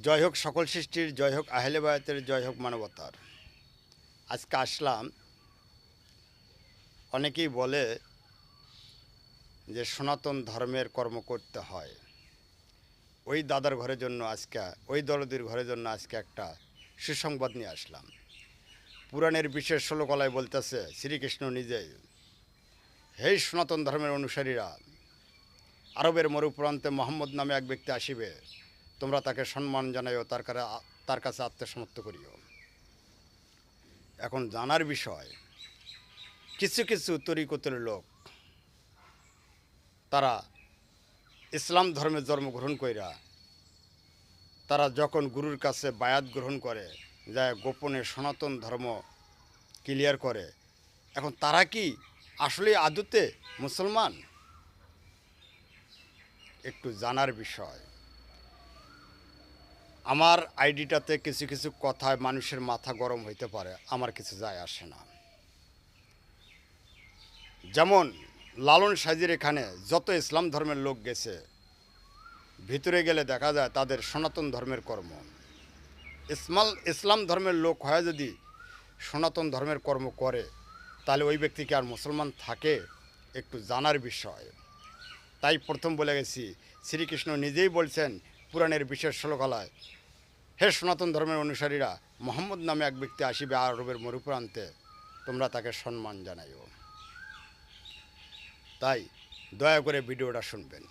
জয় হোক সকল সৃষ্টির, জয় হোক আহলে বায়াতের, জয় হোক মানবতার। আজকে আসলাম, অনেকেই বলে যে সনাতন ধর্মের কর্ম করতে হয়। ওই দাদার ঘরের জন্য আজকে, ওই দলদের ঘরের জন্য আজকে একটা সুসংবাদ নিয়ে আসলাম। পুরাণের বিশেষ শ্লোকলায় বলতেছে শ্রীকৃষ্ণ নিজেই, হে সনাতন ধর্মের অনুসারীরা, আরবের মরুপ্রান্তে মোহাম্মদ নামে এক ব্যক্তি আসিবে, তোমরা তাকে সম্মান জানাইও, তার কাছে আত্মসমর্পণ করিও। এখন জানার বিষয়, কিছু কিছু তরিকতের লোক তারা ইসলাম ধর্মে জন্মগ্রহণ কইরা তারা যখন গুরুর কাছে বায়াত গ্রহণ করে, যায় গোপনে সনাতন ধর্ম ক্লিয়ার করে। এখন তারা কি আসলে আদতে মুসলমান? একটু জানার বিষয়। আমার আইডিটাতে কিছু কিছু কথায় মানুষের মাথা গরম হইতে পারে, আমার কিছু যায় আসে না। যেমন লালন সাইজির এখানে যত ইসলাম ধর্মের লোক গেছে, ভিতরে গেলে দেখা যায় তাদের সনাতন ধর্মের কর্ম। ইসলাম ধর্মের লোক হয় যদি সনাতন ধর্মের কর্ম করে, তাহলে ওই ব্যক্তিকে আর মুসলমান থাকে? একটু জানার বিষয়। তাই প্রথম বলে গেছি, শ্রীকৃষ্ণ নিজেই বলছেন পুরাণের বিশেষ শ্লোকলায়, হে সনাতন ধর্মের অনুসারীরা, মোহাম্মদ নামে এক ব্যক্তি আসিবে আরবের মরুপ্রান্তে, তোমরা তাকে সম্মান জানাইও। তাই দয়া করে ভিডিওটা শুনবেন।